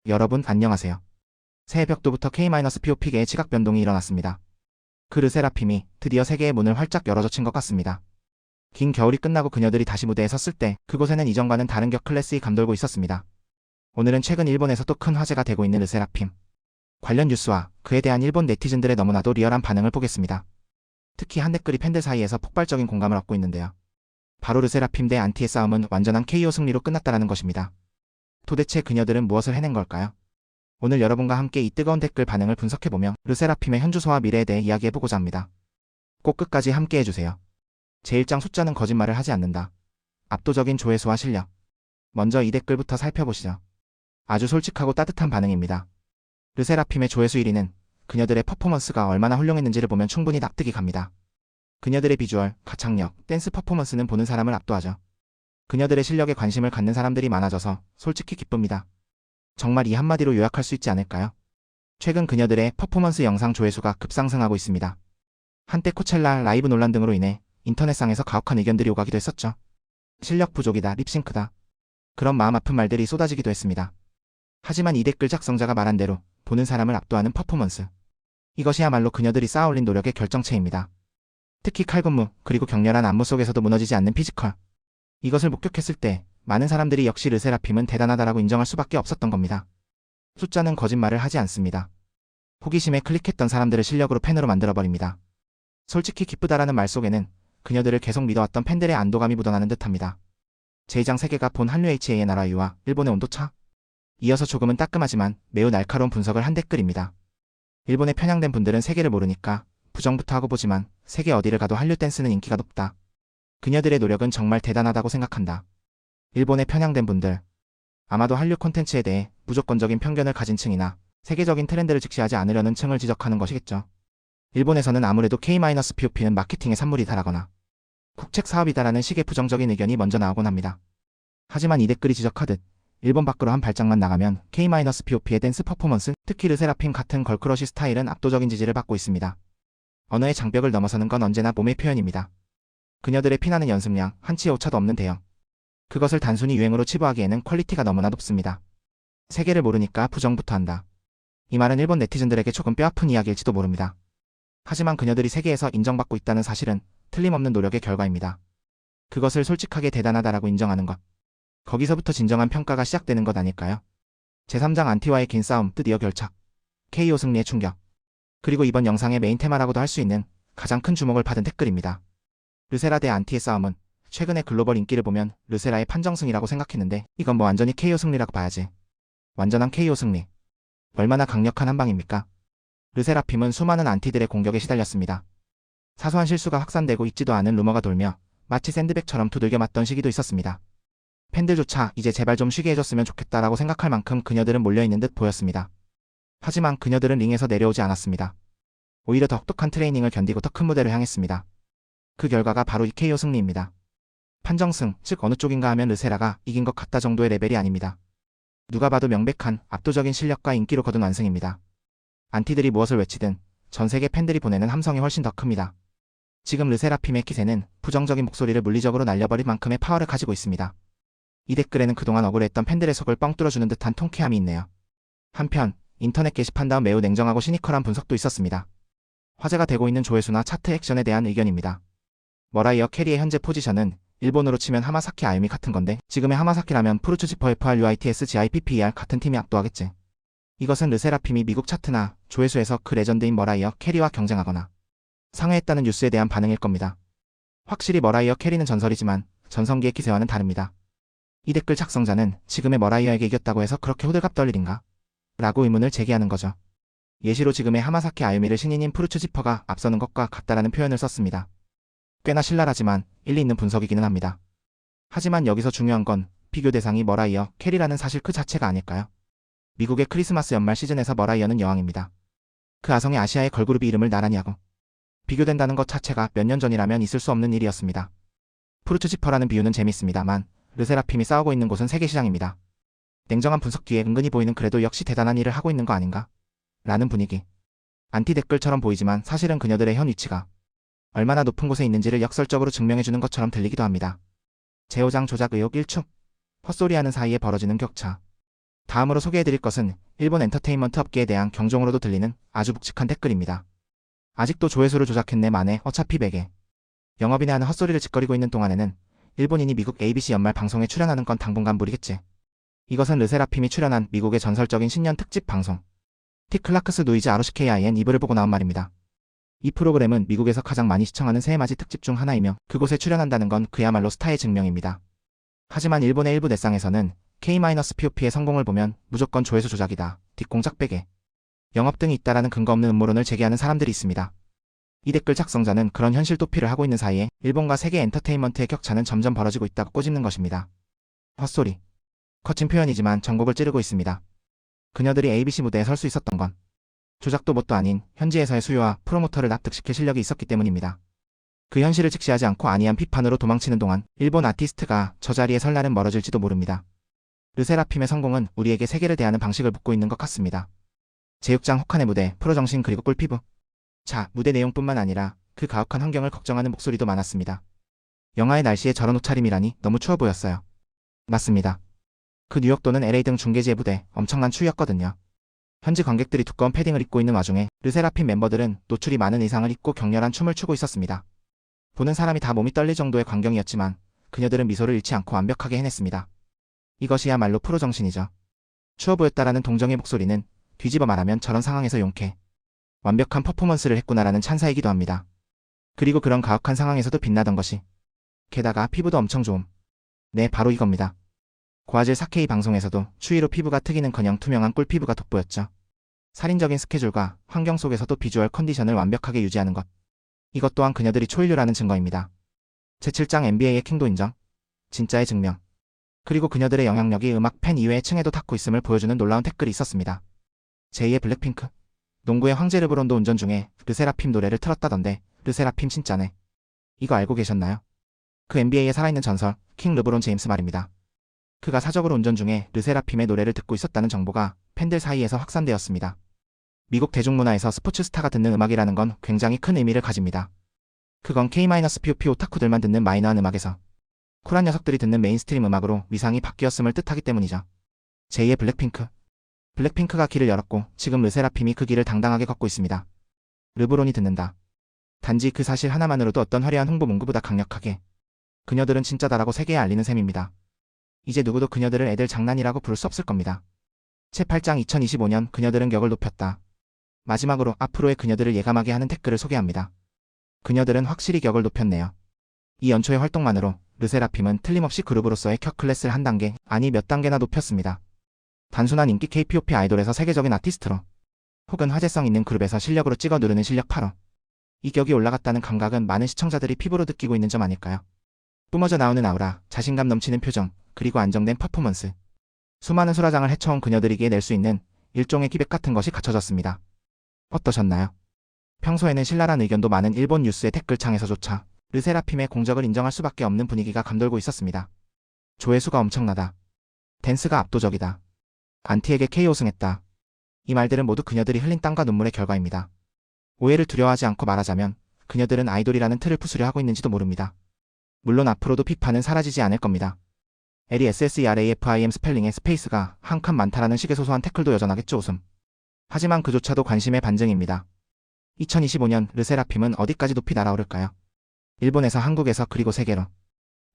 여러분 안녕하세요. 새해 벽도부터 K-POP계의 지각 변동이 일어났습니다. 그 르세라핌이 드디어 세계의 문을 활짝 열어젖힌 것 같습니다. 긴 겨울이 끝나고 그녀들이 다시 무대에 섰을 때 그곳에는 이전과는 다른 격 클래스이 감돌고 있었습니다. 오늘은 최근 일본에서 또 큰 화제가 되고 있는 르세라핌 관련 뉴스와 그에 대한 일본 네티즌들의 너무나도 리얼한 반응을 보겠습니다. 특히 한 댓글이 팬들 사이에서 폭발적인 공감을 얻고 있는데요. 바로 르세라핌 대 안티의 싸움은 완전한 KO 승리로 끝났다라는 것입니다. 도대체 그녀들은 무엇을 해낸 걸까요? 오늘 여러분과 함께 이 뜨거운 댓글 반응을 분석해보며 르세라핌의 현주소와 미래에 대해 이야기해보고자 합니다. 꼭 끝까지 함께 해주세요. 제1장 숫자는 거짓말을 하지 않는다. 압도적인 조회수와 실력. 먼저 이 댓글부터 살펴보시죠. 아주 솔직하고 따뜻한 반응입니다. 르세라핌의 조회수 1위는 그녀들의 퍼포먼스가 얼마나 훌륭했는지를 보면 충분히 납득이 갑니다. 그녀들의 비주얼, 가창력, 댄스 퍼포먼스는 보는 사람을 압도하죠. 그녀들의 실력에 관심을 갖는 사람들이 많아져서 솔직히 기쁩니다. 정말 이 한마디로 요약할 수 있지 않을까요? 최근 그녀들의 퍼포먼스 영상 조회수가 급상승하고 있습니다. 한때 코첼라, 라이브 논란 등으로 인해 인터넷상에서 가혹한 의견들이 오가기도 했었죠. 실력 부족이다, 립싱크다. 그런 마음 아픈 말들이 쏟아지기도 했습니다. 하지만 이 댓글 작성자가 말한 대로 보는 사람을 압도하는 퍼포먼스. 이것이야말로 그녀들이 쌓아올린 노력의 결정체입니다. 특히 칼군무, 그리고 격렬한 안무 속에서도 무너지지 않는 피지컬. 이것을 목격했을 때 많은 사람들이 역시 르세라핌은 대단하다라고 인정할 수밖에 없었던 겁니다. 숫자는 거짓말을 하지 않습니다. 호기심에 클릭했던 사람들을 실력으로 팬으로 만들어버립니다. 솔직히 기쁘다라는 말 속에는 그녀들을 계속 믿어왔던 팬들의 안도감이 묻어나는 듯합니다. 제2장 세계가 본 한류 HA의 나라 이유와 일본의 온도차? 이어서 조금은 따끔하지만 매우 날카로운 분석을 한 댓글입니다. 일본에 편향된 분들은 세계를 모르니까 부정부터 하고 보지만 세계 어디를 가도 한류 댄스는 인기가 높다. 그녀들의 노력은 정말 대단하다고 생각한다. 일본에 편향된 분들. 아마도 한류 콘텐츠에 대해 무조건적인 편견을 가진 층이나 세계적인 트렌드를 직시하지 않으려는 층을 지적하는 것이겠죠. 일본에서는 아무래도 K-POP는 마케팅의 산물이다라거나 국책 사업이다라는 식의 부정적인 의견이 먼저 나오곤 합니다. 하지만 이 댓글이 지적하듯 일본 밖으로 한 발짝만 나가면 K-POP의 댄스 퍼포먼스, 특히 르세라핌 같은 걸크러쉬 스타일은 압도적인 지지를 받고 있습니다. 언어의 장벽을 넘어서는 건 언제나 몸의 표현입니다. 그녀들의 피나는 연습량, 한치의 오차도 없는 대형. 그것을 단순히 유행으로 치부하기에는 퀄리티가 너무나 높습니다. 세계를 모르니까 부정부터 한다. 이 말은 일본 네티즌들에게 조금 뼈아픈 이야기일지도 모릅니다. 하지만 그녀들이 세계에서 인정받고 있다는 사실은 틀림없는 노력의 결과입니다. 그것을 솔직하게 대단하다라고 인정하는 것. 거기서부터 진정한 평가가 시작되는 것 아닐까요? 제3장 안티와의 긴 싸움, 드디어 결착. KO 승리의 충격. 그리고 이번 영상의 메인 테마라고도 할 수 있는 가장 큰 주목을 받은 댓글입니다. 르세라 대 안티의 싸움은 최근의 글로벌 인기를 보면 르세라의 판정승이라고 생각했는데 이건 뭐 완전히 KO 승리라고 봐야지. 완전한 KO 승리. 얼마나 강력한 한방입니까? 르세라핌은 수많은 안티들의 공격에 시달렸습니다. 사소한 실수가 확산되고 있지도 않은 루머가 돌며 마치 샌드백처럼 두들겨 맞던 시기도 있었습니다. 팬들조차 이제 제발 좀 쉬게 해줬으면 좋겠다라고 생각할 만큼 그녀들은 몰려있는 듯 보였습니다. 하지만 그녀들은 링에서 내려오지 않았습니다. 오히려 더 혹독한 트레이닝을 견디고 더 큰 무대를 향했습니다. 그 결과가 바로 이 KO 승리입니다. 판정승, 즉 어느 쪽인가 하면 르세라가 이긴 것 같다 정도의 레벨이 아닙니다. 누가 봐도 명백한 압도적인 실력과 인기로 거둔 완승입니다. 안티들이 무엇을 외치든 전 세계 팬들이 보내는 함성이 훨씬 더 큽니다. 지금 르세라핌의 기세는 부정적인 목소리를 물리적으로 날려버릴 만큼의 파워를 가지고 있습니다. 이 댓글에는 그동안 억울했던 팬들의 속을 뻥 뚫어주는 듯한 통쾌함이 있네요. 한편 인터넷 게시판 다음 매우 냉정하고 시니컬한 분석도 있었습니다. 화제가 되고 있는 조회수나 차트 액션에 대한 의견입니다. 머라이어 캐리의 현재 포지션은 일본으로 치면 하마사키 아유미 같은 건데 지금의 하마사키라면 프루츠 지퍼 FRUITS GIPPER 같은 팀이 압도하겠지. 이것은 르세라핌이 미국 차트나 조회수에서 그 레전드인 머라이어 캐리와 경쟁하거나 상회했다는 뉴스에 대한 반응일 겁니다. 확실히 머라이어 캐리는 전설이지만 전성기의 기세와는 다릅니다. 이 댓글 작성자는 지금의 머라이어에게 이겼다고 해서 그렇게 호들갑 떨 일인가? 라고 의문을 제기하는 거죠. 예시로 지금의 하마사키 아유미를 신인인 프루츠 지퍼가 앞서는 것과 같다라는 표현을 썼습니다. 꽤나 신랄하지만 일리 있는 분석이기는 합니다. 하지만 여기서 중요한 건 비교 대상이 머라이어 캐리라는 사실 그 자체가 아닐까요? 미국의 크리스마스 연말 시즌에서 머라이어는 여왕입니다. 그 아성의 아시아의 걸그룹이 이름을 나란히 하고 비교된다는 것 자체가 몇 년 전이라면 있을 수 없는 일이었습니다. 프루츠 지퍼라는 비유는 재밌습니다만 르세라핌이 싸우고 있는 곳은 세계시장입니다. 냉정한 분석 뒤에 은근히 보이는 그래도 역시 대단한 일을 하고 있는 거 아닌가? 라는 분위기. 안티 댓글처럼 보이지만 사실은 그녀들의 현 위치가 얼마나 높은 곳에 있는지를 역설적으로 증명해주는 것처럼 들리기도 합니다. 제5장 조작 의혹 1축. 헛소리하는 사이에 벌어지는 격차. 다음으로 소개해드릴 것은 일본 엔터테인먼트 업계에 대한 경종으로도 들리는 아주 묵직한 댓글입니다. 아직도 조회수를 조작했네 만에 어차피 베개. 영업인의 하는 헛소리를 짓거리고 있는 동안에는 일본인이 미국 ABC 연말 방송에 출연하는 건 당분간 무리겠지. 이것은 르세라핌이 출연한 미국의 전설적인 신년 특집 방송 티클라크스 노이즈 ROCKIN 2부를 보고 나온 말입니다. 이 프로그램은 미국에서 가장 많이 시청하는 새해맞이 특집 중 하나이며 그곳에 출연한다는 건 그야말로 스타의 증명입니다. 하지만 일본의 일부 넷상에서는 K-POP의 성공을 보면 무조건 조회수 조작이다, 뒷공작 베개, 영업 등이 있다라는 근거 없는 음모론을 제기하는 사람들이 있습니다. 이 댓글 작성자는 그런 현실 도피를 하고 있는 사이에 일본과 세계 엔터테인먼트의 격차는 점점 벌어지고 있다고 꼬집는 것입니다. 헛소리. 거친 표현이지만 전곡을 찌르고 있습니다. 그녀들이 ABC 무대에 설 수 있었던 건 조작도 뭣도 아닌 현지에서의 수요와 프로모터를 납득시킬 실력이 있었기 때문입니다. 그 현실을 직시하지 않고 안이한 비판으로 도망치는 동안 일본 아티스트가 저 자리에 설 날은 멀어질지도 모릅니다. 르세라핌의 성공은 우리에게 세계를 대하는 방식을 묻고 있는 것 같습니다. 제6장 혹한의 무대, 프로 정신 그리고 꿀피부. 자, 무대 내용뿐만 아니라 그 가혹한 환경을 걱정하는 목소리도 많았습니다. 영하의 날씨에 저런 옷차림이라니 너무 추워 보였어요. 맞습니다. 그 뉴욕 또는 LA 등 중계지의 무대 엄청난 추위였거든요. 현지 관객들이 두꺼운 패딩을 입고 있는 와중에 르세라핌 멤버들은 노출이 많은 의상을 입고 격렬한 춤을 추고 있었습니다. 보는 사람이 다 몸이 떨릴 정도의 광경이었지만 그녀들은 미소를 잃지 않고 완벽하게 해냈습니다. 이것이야말로 프로 정신이죠. 추워 보였다라는 동정의 목소리는 뒤집어 말하면 저런 상황에서 용케, 완벽한 퍼포먼스를 했구나라는 찬사이기도 합니다. 그리고 그런 가혹한 상황에서도 빛나던 것이 게다가 피부도 엄청 좋음. 네, 바로 이겁니다. 고화질 4K 방송에서도 추위로 피부가 트기는커녕 투명한 꿀피부가 돋보였죠. 살인적인 스케줄과 환경 속에서도 비주얼 컨디션을 완벽하게 유지하는 것. 이것 또한 그녀들이 초일류라는 증거입니다. 제7장 NBA의 킹도 인정. 진짜의 증명. 그리고 그녀들의 영향력이 음악 팬 이외의 층에도 닿고 있음을 보여주는 놀라운 댓글이 있었습니다. 제2의 블랙핑크. 농구의 황제 르브론도 운전 중에 르세라핌 노래를 틀었다던데 르세라핌 진짜네. 이거 알고 계셨나요? 그 NBA에 살아있는 전설 킹 르브론 제임스 말입니다. 그가 사적으로 운전 중에 르세라핌의 노래를 듣고 있었다는 정보가 팬들 사이에서 확산되었습니다. 미국 대중문화에서 스포츠 스타가 듣는 음악이라는 건 굉장히 큰 의미를 가집니다. 그건 K-POP 오타쿠들만 듣는 마이너한 음악에서 쿨한 녀석들이 듣는 메인스트림 음악으로 위상이 바뀌었음을 뜻하기 때문이죠. 제2의 블랙핑크. 블랙핑크가 길을 열었고 지금 르세라핌이 그 길을 당당하게 걷고 있습니다. 르브론이 듣는다. 단지 그 사실 하나만으로도 어떤 화려한 홍보 문구보다 강력하게 그녀들은 진짜다라고 세계에 알리는 셈입니다. 이제 누구도 그녀들을 애들 장난이라고 부를 수 없을 겁니다. 제8장 2025년 그녀들은 격을 높였다. 마지막으로 앞으로의 그녀들을 예감하게 하는 댓글을 소개합니다. 그녀들은 확실히 격을 높였네요. 이 연초의 활동만으로 르세라핌은 틀림없이 그룹으로서의 격 클래스를 한 단계, 아니 몇 단계나 높였습니다. 단순한 인기 K-POP 아이돌에서 세계적인 아티스트로, 혹은 화제성 있는 그룹에서 실력으로 찍어 누르는 실력 8호. 이 격이 올라갔다는 감각은 많은 시청자들이 피부로 느끼고 있는 점 아닐까요? 뿜어져 나오는 아우라, 자신감 넘치는 표정, 그리고 안정된 퍼포먼스. 수많은 수라장을 헤쳐온 그녀들이기에 낼 수 있는 일종의 기백 같은 것이 갖춰졌습니다. 어떠셨나요? 평소에는 신랄한 의견도 많은 일본 뉴스의 댓글창에서조차 르세라핌의 공적을 인정할 수밖에 없는 분위기가 감돌고 있었습니다. 조회수가 엄청나다. 댄스가 압도적이다. 안티에게 KO 승했다. 이 말들은 모두 그녀들이 흘린 땀과 눈물의 결과입니다. 오해를 두려워하지 않고 말하자면 그녀들은 아이돌이라는 틀을 부수려 하고 있는지도 모릅니다. 물론 앞으로도 비판은 사라지지 않을 겁니다. LESSERAFIM 스펠링의 스페이스가 한 칸 많다라는 식의 소소한 태클도 여전하겠죠. 웃음. 하지만 그조차도 관심의 반증입니다. 2025년 르세라핌은 어디까지 높이 날아오를까요? 일본에서, 한국에서, 그리고 세계로.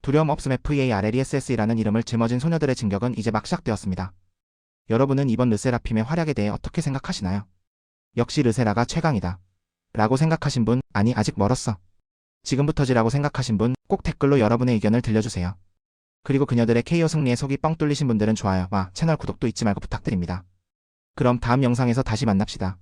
두려움 없음 FEARLESSE라는 이름을 짊어진 소녀들의 진격은 이제 막 시작되었습니다. 여러분은 이번 르세라핌의 활약에 대해 어떻게 생각하시나요? 역시 르세라가 최강이다 라고 생각하신 분, 아니 아직 멀었어, 지금부터지라고 생각하신 분 꼭 댓글로 여러분의 의견을 들려주세요. 그리고 그녀들의 KO 승리에 속이 뻥 뚫리신 분들은 좋아요와 채널 구독도 잊지 말고 부탁드립니다. 그럼 다음 영상에서 다시 만납시다.